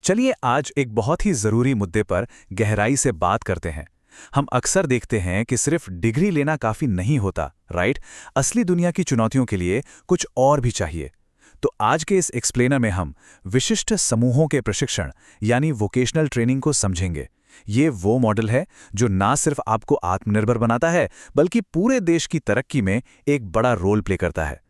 चलिए आज एक बहुत ही ज़रूरी मुद्दे पर गहराई से बात करते हैं। हम अक्सर देखते हैं कि सिर्फ डिग्री लेना काफ़ी नहीं होता, राइट? असली दुनिया की चुनौतियों के लिए कुछ और भी चाहिए। तो आज के इस एक्सप्लेनर में हम विशिष्ट समूहों के प्रशिक्षण यानी वोकेशनल ट्रेनिंग को समझेंगे। ये वो मॉडल है जो ना सिर्फ आपको आत्मनिर्भर बनाता है, बल्कि पूरे देश की तरक्की में एक बड़ा रोल प्ले करता है।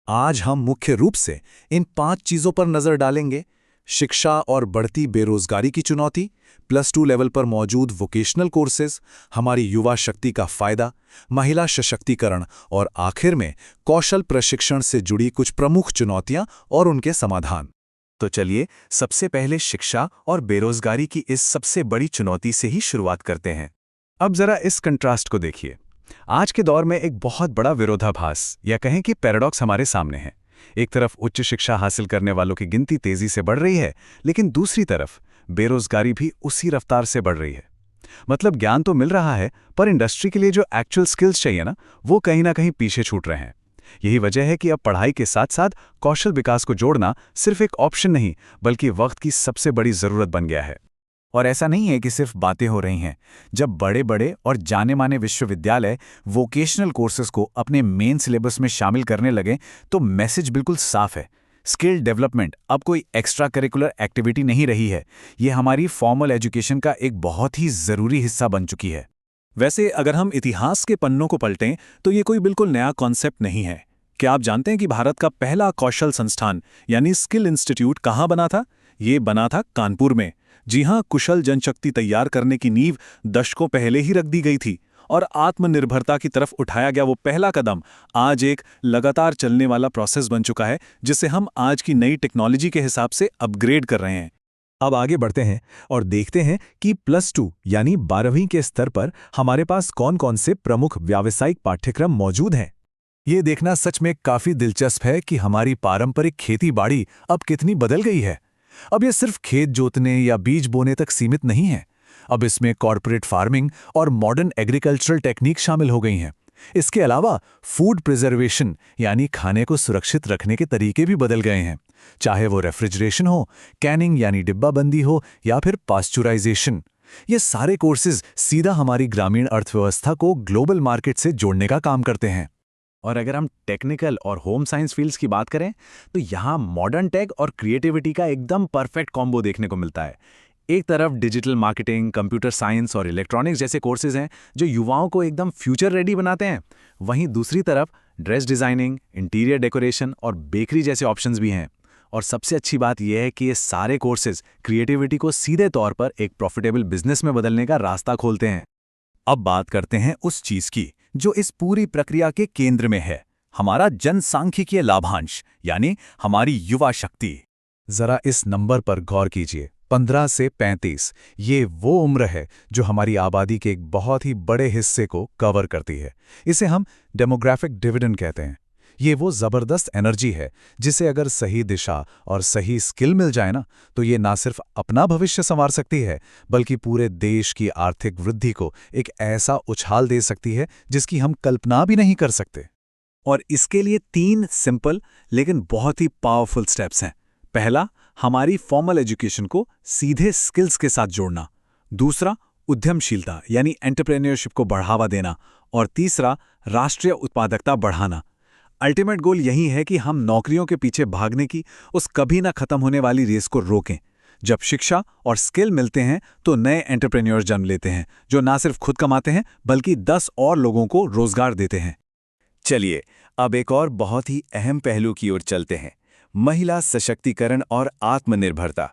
आज हम मुख्य रूप से इन 5 चीजों पर नजर डालेंगे। शिक्षा और बढ़ती बेरोजगारी की चुनौती, +2 लेवल पर मौजूद वोकेशनल कोर्सेज, हमारी युवा शक्ति का फायदा, महिला सशक्तिकरण और आखिर में कौशल प्रशिक्षण से जुड़ी कुछ प्रमुख चुनौतियां और उनके समाधान। तो चलिए सबसे पहले शिक्षा और बेरोजगारी की इस सबसे बड़ी चुनौती से ही शुरुआत करते हैं। अब जरा इस कंट्रास्ट को देखिए। आज के दौर में एक बहुत बड़ा विरोधाभास या कहें कि पैराडॉक्स हमारे सामने है। एक तरफ उच्च शिक्षा हासिल करने वालों की गिनती तेजी से बढ़ रही है, लेकिन दूसरी तरफ बेरोजगारी भी उसी रफ्तार से बढ़ रही है। मतलब ज्ञान तो मिल रहा है, पर इंडस्ट्री के लिए जो एक्चुअल स्किल्स चाहिए ना, वो कहीं ना कहीं पीछे छूट रहे हैं। यही वजह है कि अब पढ़ाई के साथ साथ कौशल विकास को जोड़ना सिर्फ एक ऑप्शन नहीं, बल्कि वक्त की सबसे बड़ी जरूरत बन गया है। और ऐसा नहीं है कि सिर्फ बातें हो रही हैं। जब बड़े बड़े और जाने माने विश्वविद्यालय वोकेशनल कोर्सेज को अपने मेन सिलेबस में शामिल करने लगे, तो मैसेज बिल्कुल साफ है। स्किल डेवलपमेंट अब कोई एक्स्ट्रा करिकुलर एक्टिविटी नहीं रही है, ये हमारी फॉर्मल एजुकेशन का एक बहुत ही ज़रूरी हिस्सा बन चुकी है। वैसे अगर हम इतिहास के पन्नों को पलटें तो ये कोई बिल्कुल नया कॉन्सेप्ट नहीं है। क्या आप जानते हैं कि भारत का पहला कौशल संस्थान यानी स्किल इंस्टीट्यूट कहाँ बना था? ये बना था कानपुर में। जी हां, कुशल जनशक्ति तैयार करने की नींव दशकों पहले ही रख दी गई थी और आत्मनिर्भरता की तरफ उठाया गया वो पहला कदम आज एक लगातार चलने वाला प्रोसेस बन चुका है, जिसे हम आज की नई टेक्नोलॉजी के हिसाब से अपग्रेड कर रहे हैं। अब आगे बढ़ते हैं और देखते हैं कि +2 यानी 12वीं के स्तर पर हमारे पास कौन कौन से प्रमुख व्यावसायिक पाठ्यक्रम मौजूद हैं। ये देखना सच में काफी दिलचस्प है कि हमारी पारंपरिक खेती बाड़ी अब कितनी बदल गई है। अब ये सिर्फ खेत जोतने या बीज बोने तक सीमित नहीं है। अब इसमें कॉर्पोरेट फार्मिंग और मॉडर्न एग्रीकल्चरल टेक्निक शामिल हो गई हैं। इसके अलावा फूड प्रिजर्वेशन यानी खाने को सुरक्षित रखने के तरीके भी बदल गए हैं, चाहे वो रेफ्रिजरेशन हो, कैनिंग यानी डिब्बाबंदी हो या फिर पास्चुराइजेशन। ये सारे कोर्सेज सीधा हमारी ग्रामीण अर्थव्यवस्था को ग्लोबल मार्केट से जोड़ने का काम करते हैं। और अगर हम टेक्निकल और होम साइंस फील्ड्स की बात करें, तो यहाँ मॉडर्न टेक और क्रिएटिविटी का एकदम परफेक्ट कॉम्बो देखने को मिलता है। एक तरफ डिजिटल मार्केटिंग, कंप्यूटर साइंस और इलेक्ट्रॉनिक्स जैसे कोर्सेज हैं जो युवाओं को एकदम फ्यूचर रेडी बनाते हैं। वहीं दूसरी तरफ ड्रेस डिज़ाइनिंग, इंटीरियर डेकोरेशन और बेकरी जैसे ऑप्शंस भी हैं। और सबसे अच्छी बात यह है कि ये सारे कोर्सेज क्रिएटिविटी को सीधे तौर पर एक प्रॉफिटेबल बिजनेस में बदलने का रास्ता खोलते हैं। अब बात करते हैं उस चीज की जो इस पूरी प्रक्रिया के केंद्र में है, हमारा जनसांख्यिकीय लाभांश यानी हमारी युवा शक्ति। जरा इस नंबर पर गौर कीजिए, 15 से 35। ये वो उम्र है जो हमारी आबादी के एक बहुत ही बड़े हिस्से को कवर करती है। इसे हम डेमोग्राफिक डिविडेंड कहते हैं। ये वो जबरदस्त एनर्जी है जिसे अगर सही दिशा और सही स्किल मिल जाए ना, तो ये ना सिर्फ अपना भविष्य संवार सकती है, बल्कि पूरे देश की आर्थिक वृद्धि को एक ऐसा उछाल दे सकती है जिसकी हम कल्पना भी नहीं कर सकते। और इसके लिए 3 सिंपल लेकिन बहुत ही पावरफुल स्टेप्स हैं। पहला, हमारी फॉर्मल एजुकेशन को सीधे स्किल्स के साथ जोड़ना। दूसरा, उद्यमशीलता यानी एंटरप्रेन्योरशिप को बढ़ावा देना। और तीसरा, राष्ट्रीय उत्पादकता बढ़ाना। अल्टीमेट गोल यही है कि हम नौकरियों के पीछे भागने की उस कभी ना खत्म होने वाली रेस को रोकें। जब शिक्षा और स्किल मिलते हैं तो नए एंटरप्रेन्योर्स जन्म लेते हैं जो ना सिर्फ खुद कमाते हैं बल्कि 10 और लोगों को रोजगार देते हैं। चलिए अब एक और बहुत ही अहम पहलू की ओर चलते हैं, महिला सशक्तिकरण और आत्मनिर्भरता।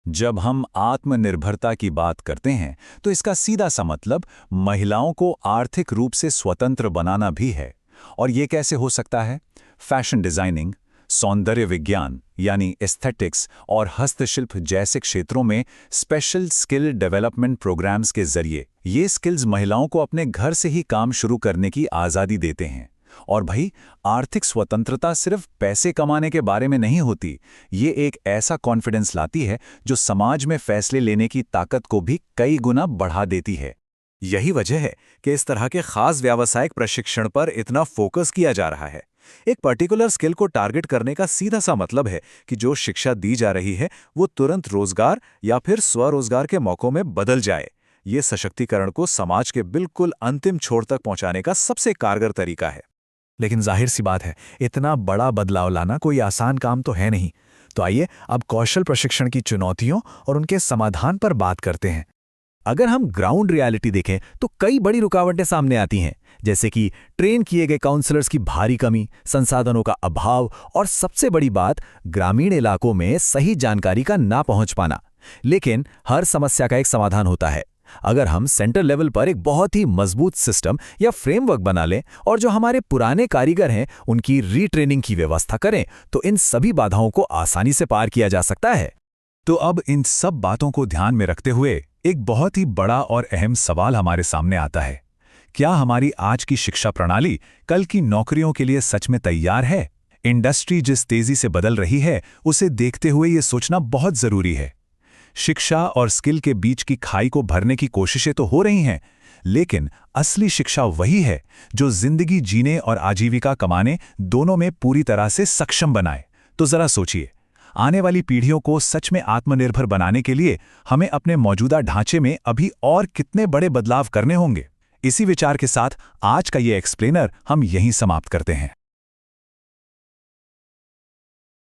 जब हम आत्मनिर्भरता की बात करते हैं तो इसका सीधा सा मतलब महिलाओं को आर्थिक रूप से स्वतंत्र बनाना भी है। और ये कैसे हो सकता है? फैशन डिजाइनिंग, सौंदर्य विज्ञान यानी एस्थेटिक्स और हस्तशिल्प जैसे क्षेत्रों में स्पेशल स्किल डेवलपमेंट प्रोग्राम्स के जरिए ये स्किल्स महिलाओं को अपने घर से ही काम शुरू करने की आज़ादी देते हैं। और भाई, आर्थिक स्वतंत्रता सिर्फ पैसे कमाने के बारे में नहीं होती, ये एक ऐसा कॉन्फिडेंस लाती है जो समाज में फैसले लेने की ताकत को भी कई गुना बढ़ा देती है। यही वजह है कि इस तरह के खास व्यावसायिक प्रशिक्षण पर इतना फोकस किया जा रहा है। एक पर्टिकुलर स्किल को टारगेट करने का सीधा सा मतलब है कि जो शिक्षा दी जा रही है वो तुरंत रोजगार या फिर स्वरोजगार के मौकों में बदल जाए। ये सशक्तिकरण को समाज के बिल्कुल अंतिम छोर तक पहुंचाने का सबसे कारगर तरीका है। लेकिन जाहिर सी बात है, इतना बड़ा बदलाव लाना कोई आसान काम तो है नहीं। तो आइए अब कौशल प्रशिक्षण की चुनौतियों और उनके समाधान पर बात करते हैं। अगर हम ग्राउंड रियलिटी देखें तो कई बड़ी रुकावटें सामने आती हैं, जैसे कि ट्रेन किए गए काउंसलर्स की भारी कमी, संसाधनों का अभाव और सबसे बड़ी बात ग्रामीण इलाकों में सही जानकारी का ना पहुंच पाना। लेकिन हर समस्या का एक समाधान होता है। अगर हम सेंटर लेवल पर एक बहुत ही मजबूत सिस्टम या फ्रेमवर्क बना लें और जो हमारे पुराने कारीगर हैं उनकी रीट्रेनिंग की व्यवस्था करें तो इन सभी बाधाओं को आसानी से पार किया जा सकता है। तो अब इन सब बातों को ध्यान में रखते हुए एक बहुत ही बड़ा और अहम सवाल हमारे सामने आता है। क्या हमारी आज की शिक्षा प्रणाली कल की नौकरियों के लिए सच में तैयार है? इंडस्ट्री जिस तेजी से बदल रही है उसे देखते हुए ये सोचना बहुत जरूरी है। शिक्षा और स्किल के बीच की खाई को भरने की कोशिशें तो हो रही हैं, लेकिन असली शिक्षा वही है जो जिंदगी जीने और आजीविका कमाने दोनों में पूरी तरह से सक्षम बनाए। तो जरा सोचिए, आने वाली पीढ़ियों को सच में आत्मनिर्भर बनाने के लिए हमें अपने मौजूदा ढांचे में अभी और कितने बड़े बदलाव करने होंगे। इसी विचार के साथ आज का ये एक्सप्लेनर हम यहीं समाप्त करते हैं।